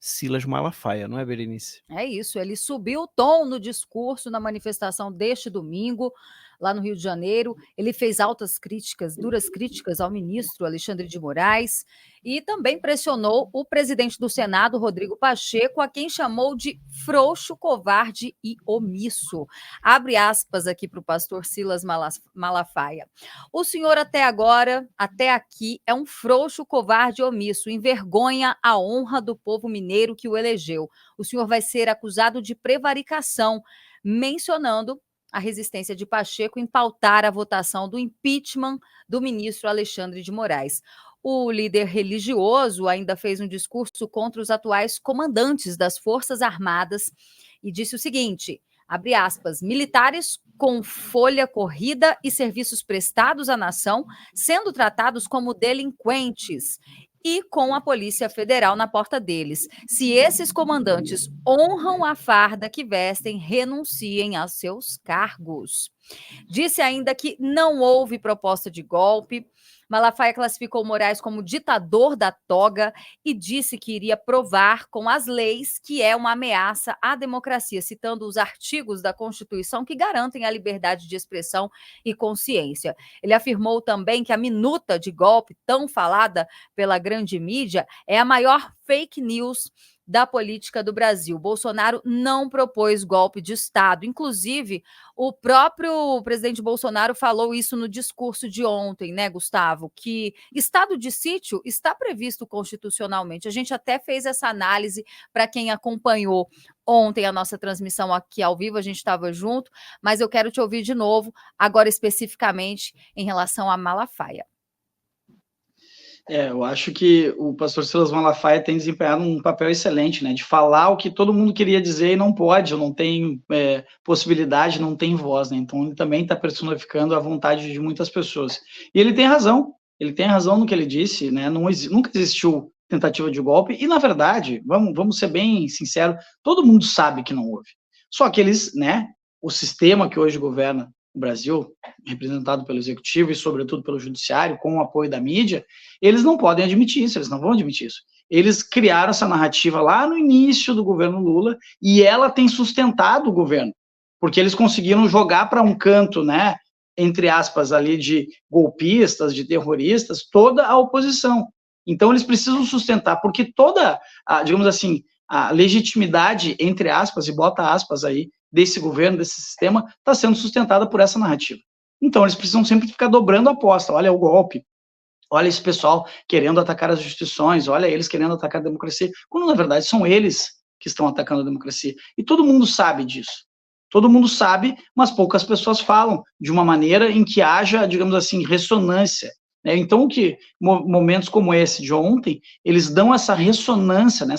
Silas Malafaia, não é, Berenice? É isso, ele subiu o tom no discurso na manifestação deste domingo, lá no Rio de Janeiro. Ele fez altas críticas, duras críticas ao ministro Alexandre de Moraes e também pressionou o presidente do Senado, Rodrigo Pacheco, a quem chamou de frouxo, covarde e omisso. Abre aspas aqui para o pastor Silas Malafaia. O senhor até agora, até aqui, é um frouxo, covarde e omisso, envergonha a honra do povo mineiro que o elegeu. O senhor vai ser acusado de prevaricação, mencionando a resistência de Pacheco em pautar a votação do impeachment do ministro Alexandre de Moraes. O líder religioso ainda fez um discurso contra os atuais comandantes das Forças Armadas e disse o seguinte, abre aspas, militares com folha corrida e serviços prestados à nação sendo tratados como delinquentes e com a Polícia Federal na porta deles. Se esses comandantes honram a farda que vestem, renunciem aos seus cargos. Disse ainda que não houve proposta de golpe. Malafaia classificou Moraes como ditador da toga e disse que iria provar com as leis que é uma ameaça à democracia, citando os artigos da Constituição que garantem a liberdade de expressão e consciência. Ele afirmou também que a minuta de golpe, tão falada pela grande mídia, é a maior fake news da política do Brasil. Bolsonaro não propôs golpe de Estado. Inclusive, o próprio presidente Bolsonaro falou isso no discurso de ontem, né, Gustavo? Que estado de sítio está previsto constitucionalmente. A gente até fez essa análise para quem acompanhou ontem a nossa transmissão aqui ao vivo, a gente estava junto, mas eu quero te ouvir de novo, agora especificamente em relação a Malafaia. Eu acho que o pastor Silas Malafaia tem desempenhado um papel excelente, né, de falar o que todo mundo queria dizer e não pode, ou não tem possibilidade, não tem voz, né, então ele também está personificando a vontade de muitas pessoas. E ele tem razão no que ele disse, né, nunca existiu tentativa de golpe, e na verdade, vamos ser bem sinceros, todo mundo sabe que não houve. Só que eles, né, o sistema que hoje governa o Brasil, representado pelo Executivo e, sobretudo, pelo Judiciário, com o apoio da mídia, eles não podem admitir isso, eles não vão admitir isso. Eles criaram essa narrativa lá no início do governo Lula e ela tem sustentado o governo, porque eles conseguiram jogar para um canto, né, entre aspas, ali de golpistas, de terroristas, toda a oposição. Então, eles precisam sustentar, porque toda, digamos assim, a legitimidade, entre aspas, e bota aspas aí, desse governo, desse sistema, está sendo sustentada por essa narrativa. Então, eles precisam sempre ficar dobrando a aposta. Olha o golpe, olha esse pessoal querendo atacar as instituições, olha eles querendo atacar a democracia, quando, na verdade, são eles que estão atacando a democracia. E todo mundo sabe disso. Todo mundo sabe, mas poucas pessoas falam de uma maneira em que haja, digamos assim, ressonância. Né? Então, momentos como esse de ontem, eles dão essa ressonância, né?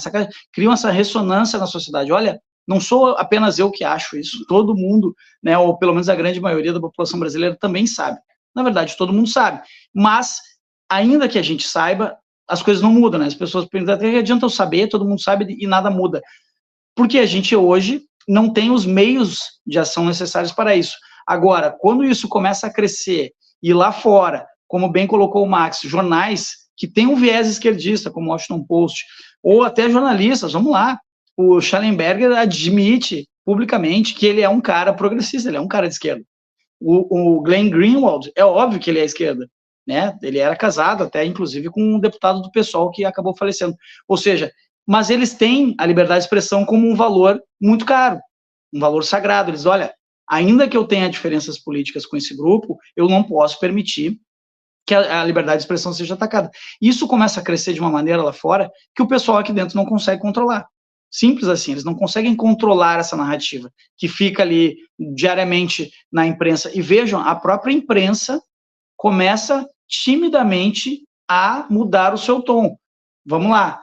Criam essa ressonância na sociedade. Olha, não sou apenas eu que acho isso, todo mundo, né, ou pelo menos a grande maioria da população brasileira também sabe. Na verdade, todo mundo sabe. Mas, ainda que a gente saiba, as coisas não mudam, né? As pessoas perguntam, até que adianta eu saber, todo mundo sabe e nada muda. Porque a gente hoje não tem os meios de ação necessários para isso. Agora, quando isso começa a crescer, e lá fora, como bem colocou o Max, jornais que têm um viés esquerdista, como o Washington Post, ou até jornalistas, vamos lá, o Schellenberger admite publicamente que ele é um cara progressista, ele é um cara de esquerda. O Glenn Greenwald, é óbvio que ele é esquerda, né? Ele era casado até, inclusive, com um deputado do PSOL que acabou falecendo. Ou seja, mas eles têm a liberdade de expressão como um valor muito caro, um valor sagrado. Eles, olha, ainda que eu tenha diferenças políticas com esse grupo, eu não posso permitir que a liberdade de expressão seja atacada. Isso começa a crescer de uma maneira lá fora que o pessoal aqui dentro não consegue controlar. Simples assim, eles não conseguem controlar essa narrativa que fica ali diariamente na imprensa. E vejam, a própria imprensa começa timidamente a mudar o seu tom. Vamos lá,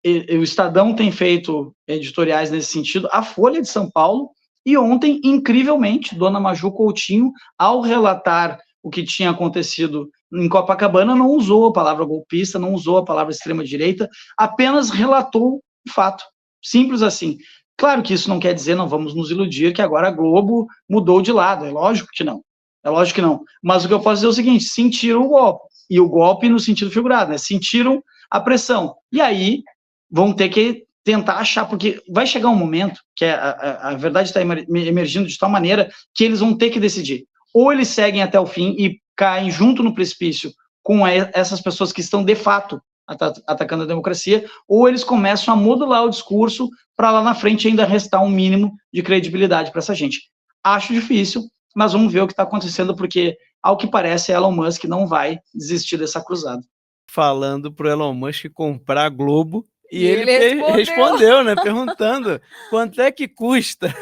o Estadão tem feito editoriais nesse sentido, a Folha de São Paulo, e ontem, incrivelmente, Dona Maju Coutinho, ao relatar o que tinha acontecido em Copacabana, não usou a palavra golpista, não usou a palavra extrema-direita, apenas relatou o fato. Simples assim. Claro que isso não quer dizer, não vamos nos iludir, que agora a Globo mudou de lado. É lógico que não. É lógico que não. Mas o que eu posso dizer é o seguinte, sentiram o golpe. E o golpe no sentido figurado, né? Sentiram a pressão. E aí vão ter que tentar achar, porque vai chegar um momento que a verdade está emergindo de tal maneira que eles vão ter que decidir. Ou eles seguem até o fim e caem junto no precipício com essas pessoas que estão, de fato, atacando a democracia, ou eles começam a modular o discurso para lá na frente ainda restar um mínimo de credibilidade para essa gente. Acho difícil, mas vamos ver o que está acontecendo, porque, ao que parece, Elon Musk não vai desistir dessa cruzada. Falando pro Elon Musk comprar a Globo, e ele respondeu, né, perguntando quanto é que custa.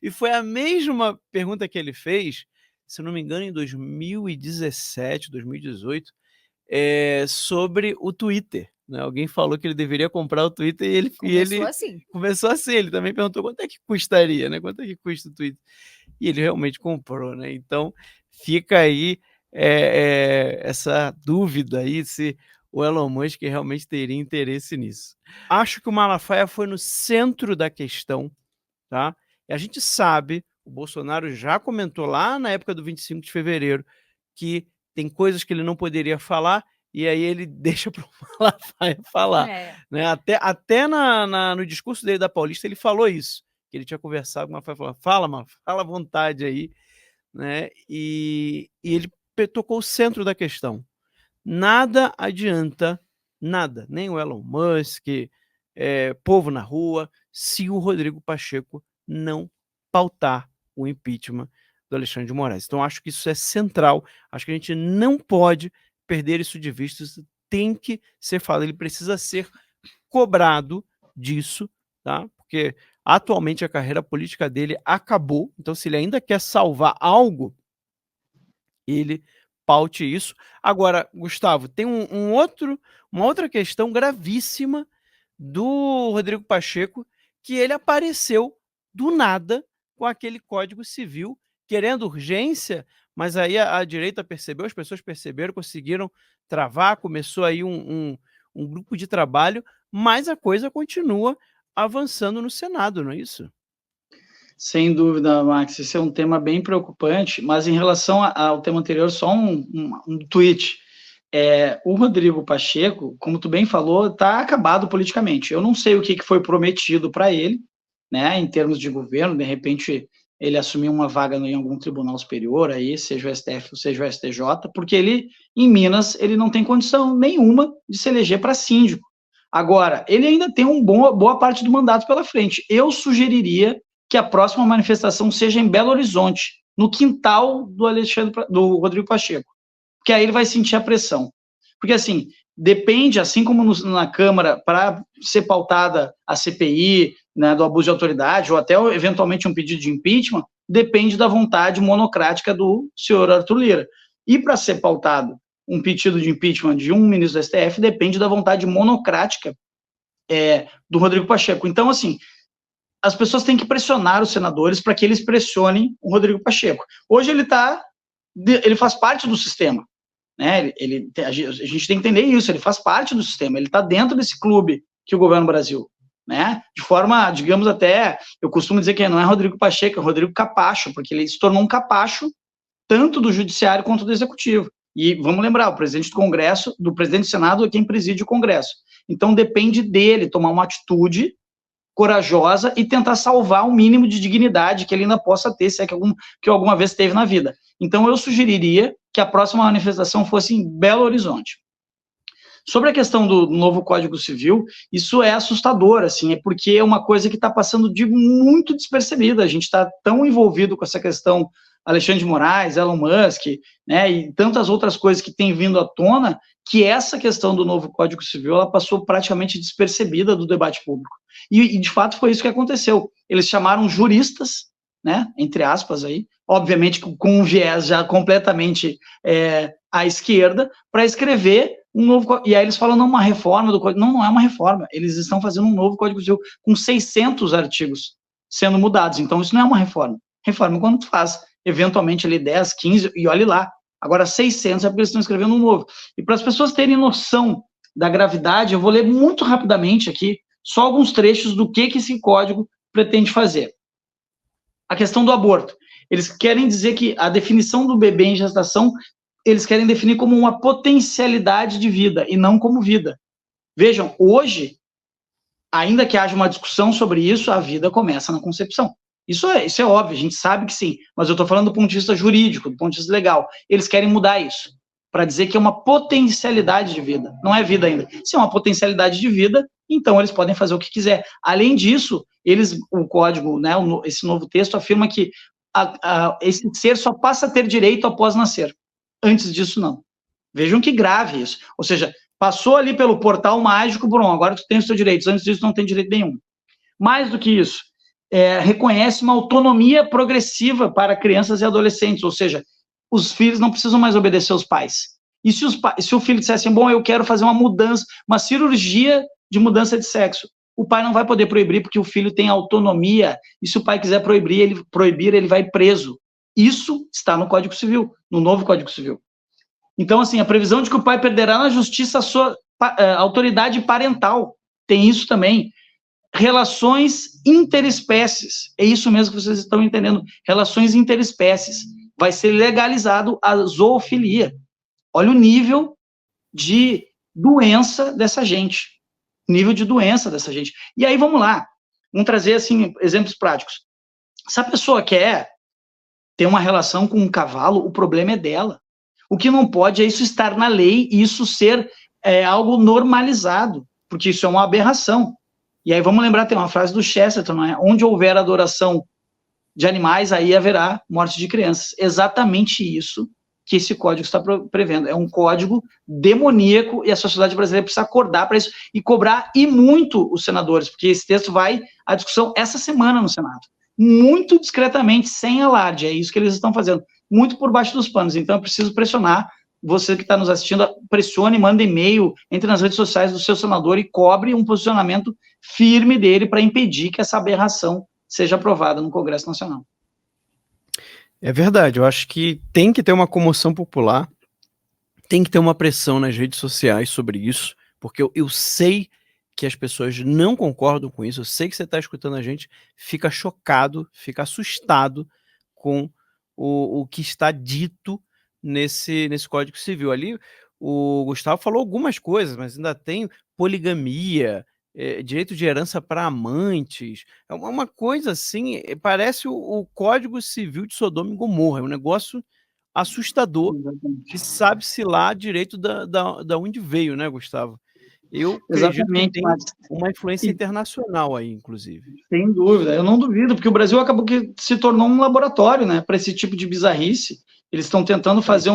E foi a mesma pergunta que ele fez, se não me engano, em 2017, 2018, sobre o Twitter. Né? Alguém falou que ele deveria comprar o Twitter e ele começou assim. Ele também perguntou quanto é que custaria, né? Quanto é que custa o Twitter? E ele realmente comprou, né? Então fica aí essa dúvida aí se o Elon Musk realmente teria interesse nisso. Acho que o Malafaia foi no centro da questão, tá? E a gente sabe, o Bolsonaro já comentou lá na época do 25 de fevereiro que tem coisas que ele não poderia falar, e aí ele deixa para o Malafaia falar. Né? Até no discurso dele da Paulista ele falou isso, que ele tinha conversado com o Malafaia, falou, fala à vontade aí, né? E ele tocou o centro da questão. Nada adianta, nada, nem o Elon Musk, povo na rua, se o Rodrigo Pacheco não pautar o impeachment do Alexandre de Moraes. Então, acho que isso é central, acho que a gente não pode perder isso de vista, isso tem que ser falado, ele precisa ser cobrado disso, tá? Porque atualmente a carreira política dele acabou, então se ele ainda quer salvar algo, ele paute isso. Agora, Gustavo, tem uma outra questão gravíssima do Rodrigo Pacheco, que ele apareceu do nada com aquele Código Civil, querendo urgência, mas aí a direita percebeu, as pessoas perceberam, conseguiram travar, começou aí um grupo de trabalho, mas a coisa continua avançando no Senado, não é isso? Sem dúvida, Max, esse é um tema bem preocupante, mas em relação ao tema anterior, só um tweet. O Rodrigo Pacheco, como tu bem falou, está acabado politicamente. Eu não sei o que foi prometido para ele, né, em termos de governo, de repente ele assumiu uma vaga em algum tribunal superior, aí, seja o STF ou seja o STJ, porque ele, em Minas, ele não tem condição nenhuma de se eleger para síndico. Agora, ele ainda tem boa parte do mandato pela frente. Eu sugeriria que a próxima manifestação seja em Belo Horizonte, no quintal do Rodrigo Pacheco, porque aí ele vai sentir a pressão. Porque, assim, depende, assim como na Câmara, para ser pautada a CPI, né, do abuso de autoridade, ou até, eventualmente, um pedido de impeachment, depende da vontade monocrática do senhor Arthur Lira. E para ser pautado um pedido de impeachment de um ministro do STF, depende da vontade monocrática do Rodrigo Pacheco. Então, assim, as pessoas têm que pressionar os senadores para que eles pressionem o Rodrigo Pacheco. Hoje ele faz parte do sistema, né? A gente tem que entender isso, ele faz parte do sistema, ele está dentro desse clube que o governo Brasil, né? De forma, digamos, até, eu costumo dizer que não é Rodrigo Pacheco, é Rodrigo Capacho, porque ele se tornou um capacho tanto do judiciário quanto do executivo. E vamos lembrar, o presidente do Congresso, do presidente do Senado é quem preside o Congresso. Então depende dele tomar uma atitude corajosa e tentar salvar o mínimo de dignidade que ele ainda possa ter, se é que alguma vez teve na vida. Então eu sugeriria que a próxima manifestação fosse em Belo Horizonte. Sobre a questão do novo Código Civil, isso é assustador, assim, é porque é uma coisa que está passando de muito despercebida. A gente está tão envolvido com essa questão Alexandre de Moraes, Elon Musk, né, e tantas outras coisas que têm vindo à tona, que essa questão do novo Código Civil, ela passou praticamente despercebida do debate público. E de fato foi isso que aconteceu. Eles chamaram juristas, né, entre aspas aí, obviamente com um viés já completamente à esquerda, para escrever um novo, e aí eles falam, não, uma reforma do Código, não é uma reforma, eles estão fazendo um novo Código Civil com 600 artigos sendo mudados, então isso não é uma reforma. Reforma quando tu faz, eventualmente, ali 10, 15, e olhe lá, agora 600 é porque eles estão escrevendo um novo. E para as pessoas terem noção da gravidade, eu vou ler muito rapidamente aqui, só alguns trechos do que esse código pretende fazer. A questão do aborto. Eles querem dizer que a definição do bebê em gestação, eles querem definir como uma potencialidade de vida, e não como vida. Vejam, hoje, ainda que haja uma discussão sobre isso, a vida começa na concepção. Isso é óbvio, a gente sabe que sim, mas eu estou falando do ponto de vista jurídico, do ponto de vista legal. Eles querem mudar isso, para dizer que é uma potencialidade de vida, não é vida ainda. Se é uma potencialidade de vida, então eles podem fazer o que quiser. Além disso, o código, né, esse novo texto afirma que esse ser só passa a ter direito após nascer. Antes disso, não. Vejam que grave isso. Ou seja, passou ali pelo portal mágico, Bruno, agora tu tem os seus direitos, antes disso não tem direito nenhum. Mais do que isso, reconhece uma autonomia progressiva para crianças e adolescentes, ou seja, os filhos não precisam mais obedecer aos pais. E se o filho dissesse assim, bom, eu quero fazer uma mudança, uma cirurgia de mudança de sexo, o pai não vai poder proibir, porque o filho tem autonomia, e se o pai quiser proibir, ele vai preso. Isso está no Código Civil, no novo Código Civil. Então, assim, a previsão de que o pai perderá na justiça a sua autoridade parental, tem isso também. Relações interespécies, é isso mesmo que vocês estão entendendo, relações interespécies, vai ser legalizado a zoofilia. Olha o nível de doença dessa gente, E aí, vamos lá, vamos trazer, assim, exemplos práticos. Se a pessoa quer ter uma relação com um cavalo, o problema é dela. O que não pode é isso estar na lei e isso ser algo normalizado, porque isso é uma aberração. E aí vamos lembrar, tem uma frase do Chesterton, não é? Onde houver adoração de animais, aí haverá morte de crianças. Exatamente isso que esse código está prevendo. É um código demoníaco e a sociedade brasileira precisa acordar para isso e cobrar, e muito, os senadores, porque esse texto vai à discussão essa semana no Senado. Muito discretamente, sem alarde, é isso que eles estão fazendo. Muito por baixo dos panos. Então eu preciso pressionar você que está nos assistindo, pressione, manda e-mail, entre nas redes sociais do seu senador e cobre um posicionamento firme dele para impedir que essa aberração seja aprovada no Congresso Nacional. É verdade, eu acho que tem que ter uma comoção popular, tem que ter uma pressão nas redes sociais sobre isso, porque eu sei que as pessoas não concordam com isso, eu sei que você está escutando a gente, fica chocado, fica assustado com o que está dito nesse Código Civil. Ali o Gustavo falou algumas coisas, mas ainda tem poligamia, direito de herança para amantes, é uma coisa assim, parece o Código Civil de Sodoma e Gomorra, é um negócio assustador, que sabe-se lá direito da onde veio, né, Gustavo? Eu acredito que tem uma influência internacional aí, inclusive. Sem dúvida, eu não duvido, porque o Brasil acabou que se tornou um laboratório, né, para esse tipo de bizarrice. Eles estão tentando fazer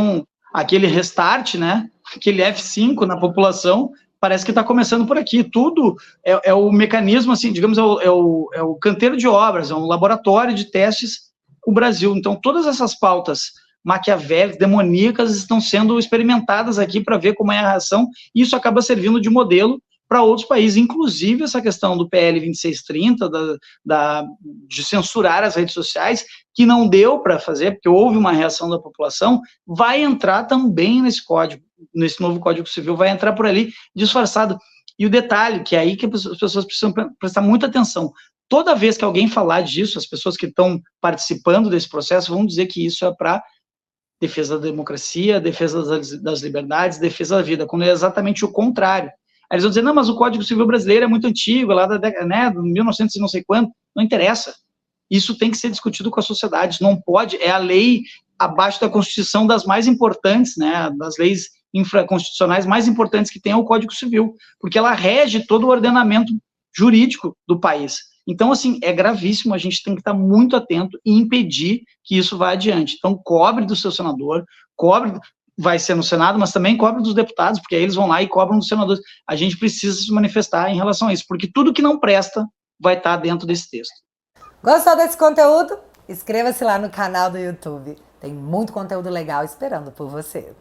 aquele restart, né, aquele F5 na população, parece que está começando por aqui. Tudo é o mecanismo, assim, digamos, é o canteiro de obras, é um laboratório de testes o Brasil. Então, todas essas pautas maquiavélicas, demoníacas, estão sendo experimentadas aqui para ver como é a reação, e isso acaba servindo de modelo para outros países, inclusive essa questão do PL 2630, de censurar as redes sociais, que não deu para fazer, porque houve uma reação da população, vai entrar também nesse código, nesse novo Código Civil, vai entrar por ali disfarçado. E o detalhe, que é aí que as pessoas precisam prestar muita atenção, toda vez que alguém falar disso, as pessoas que estão participando desse processo vão dizer que isso é para defesa da democracia, defesa das liberdades, defesa da vida, quando é exatamente o contrário. Aí eles vão dizer, não, mas o Código Civil brasileiro é muito antigo, lá da década, né, de 1900 e não sei quanto, não interessa. Isso tem que ser discutido com a sociedade, não pode, é a lei abaixo da Constituição das mais importantes, né, das leis infraconstitucionais mais importantes que tem é o Código Civil, porque ela rege todo o ordenamento jurídico do país. Então, assim, é gravíssimo, a gente tem que estar muito atento e impedir que isso vá adiante. Então, cobre do seu senador, vai ser no Senado, mas também cobre dos deputados, porque aí eles vão lá e cobram dos senadores. A gente precisa se manifestar em relação a isso, porque tudo que não presta vai estar dentro desse texto. Gostou desse conteúdo? Inscreva-se lá no canal do YouTube. Tem muito conteúdo legal esperando por você.